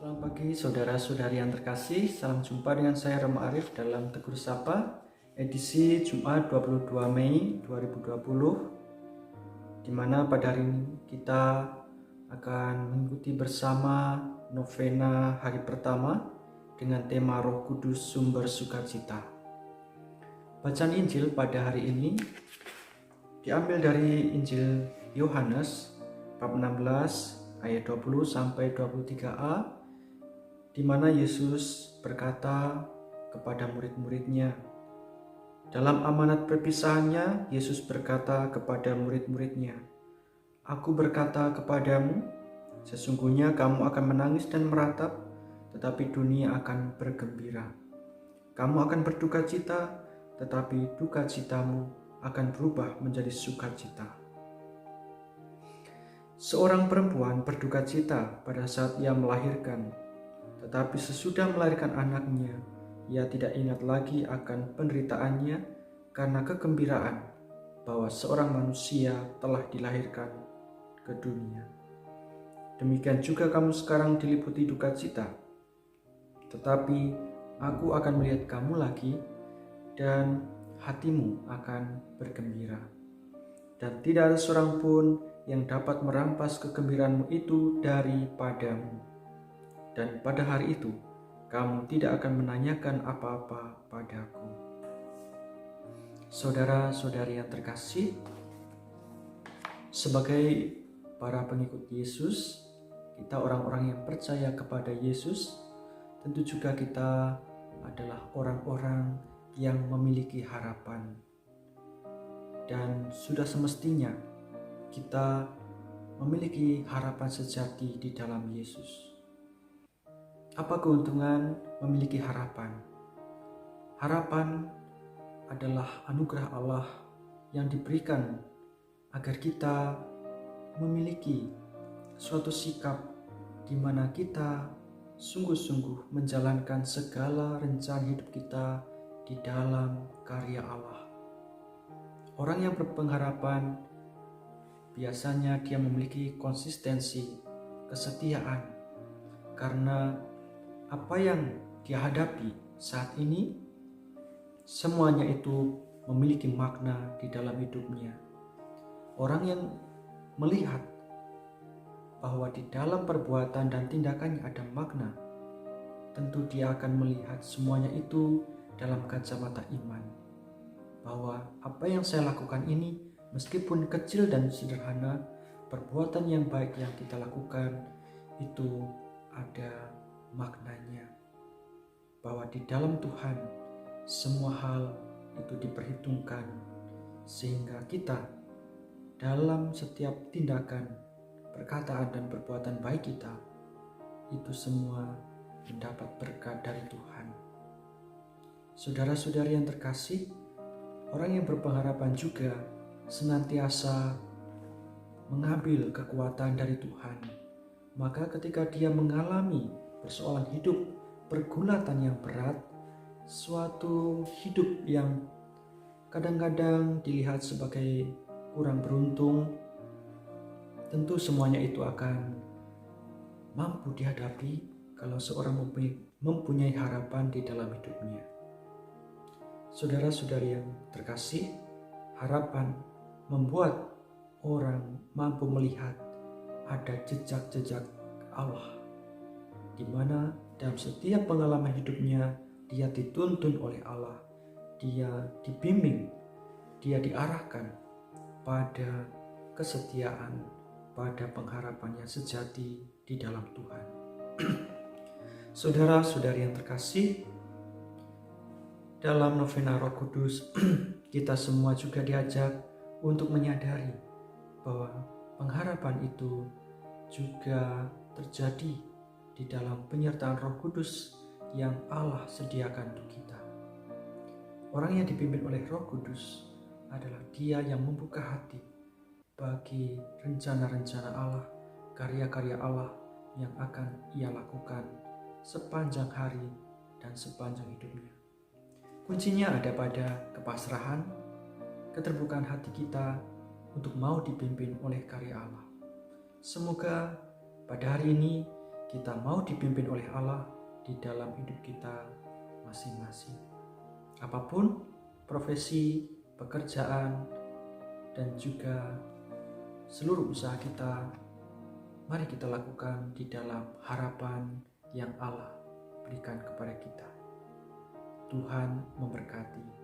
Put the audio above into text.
Selamat pagi saudara-saudari yang terkasih. Salam jumpa dengan saya Rama Arif dalam Tegur Sapa edisi Jumat 22 Mei 2020, di mana pada hari ini kita akan mengikuti bersama novena hari pertama dengan tema Roh Kudus Sumber Sukacita. Bacaan Injil pada hari ini diambil dari Injil Yohanes bab 16 ayat 20 sampai 23a, di mana Yesus berkata kepada murid-muridnya. Dalam amanat perpisahannya, Yesus berkata kepada murid-muridnya, "Aku berkata kepadamu, sesungguhnya kamu akan menangis dan meratap, tetapi dunia akan bergembira. Kamu akan berduka cita, tetapi duka citamu akan berubah menjadi sukacita." Seorang perempuan berduka cita pada saat ia melahirkan, tetapi sesudah melahirkan anaknya, ia tidak ingat lagi akan penderitaannya karena kegembiraan bahwa seorang manusia telah dilahirkan ke dunia. Demikian juga kamu sekarang diliputi duka cita, tetapi aku akan melihat kamu lagi dan hatimu akan bergembira. Dan tidak ada seorang pun yang dapat merampas kegembiraanmu itu daripadamu. Dan pada hari itu, kamu tidak akan menanyakan apa-apa padaku. Saudara-saudari yang terkasih, sebagai para pengikut Yesus, kita orang-orang yang percaya kepada Yesus, tentu juga kita adalah orang-orang yang memiliki harapan. Dan sudah semestinya kita memiliki harapan sejati di dalam Yesus. Apa keuntungan memiliki harapan? Harapan adalah anugerah Allah yang diberikan agar kita memiliki suatu sikap di mana kita sungguh-sungguh menjalankan segala rencana hidup kita di dalam karya Allah. Orang yang berpengharapan biasanya dia memiliki konsistensi, kesetiaan, karena apa yang dia hadapi saat ini, semuanya itu memiliki makna di dalam hidupnya. Orang yang melihat bahwa di dalam perbuatan dan tindakannya ada makna, tentu dia akan melihat semuanya itu dalam kacamata iman. Bahwa apa yang saya lakukan ini, meskipun kecil dan sederhana, perbuatan yang baik yang kita lakukan itu ada maknanya, bahwa di dalam Tuhan semua hal itu diperhitungkan, sehingga kita dalam setiap tindakan, perkataan dan perbuatan baik kita itu semua mendapat berkat dari Tuhan. Saudara-saudari yang terkasih, orang yang berpengharapan juga senantiasa mengambil kekuatan dari Tuhan. Maka ketika dia mengalami persoalan hidup, pergulatan yang berat, suatu hidup yang kadang-kadang dilihat sebagai kurang beruntung, tentu semuanya itu akan mampu dihadapi kalau seorang mempunyai harapan di dalam hidupnya. Saudara-saudari yang terkasih, harapan membuat orang mampu melihat ada jejak-jejak Allah, di mana dalam setiap pengalaman hidupnya dia dituntun oleh Allah, dia dibimbing, dia diarahkan pada kesetiaan, pada pengharapan yang sejati di dalam Tuhan. Saudara-saudari yang terkasih, dalam novena Roh Kudus kita semua juga diajak untuk menyadari bahwa pengharapan itu juga terjadi di dalam penyertaan Roh Kudus yang Allah sediakan untuk kita. Orang yang dipimpin oleh Roh Kudus adalah dia yang membuka hati bagi rencana-rencana Allah, karya-karya Allah yang akan ia lakukan sepanjang hari dan sepanjang hidupnya. Kuncinya ada pada kepasrahan, keterbukaan hati kita untuk mau dipimpin oleh karya Allah. Semoga pada hari ini kita mau dipimpin oleh Allah di dalam hidup kita masing-masing. Apapun profesi, pekerjaan, dan juga seluruh usaha kita, mari kita lakukan di dalam harapan yang Allah berikan kepada kita. Tuhan memberkati.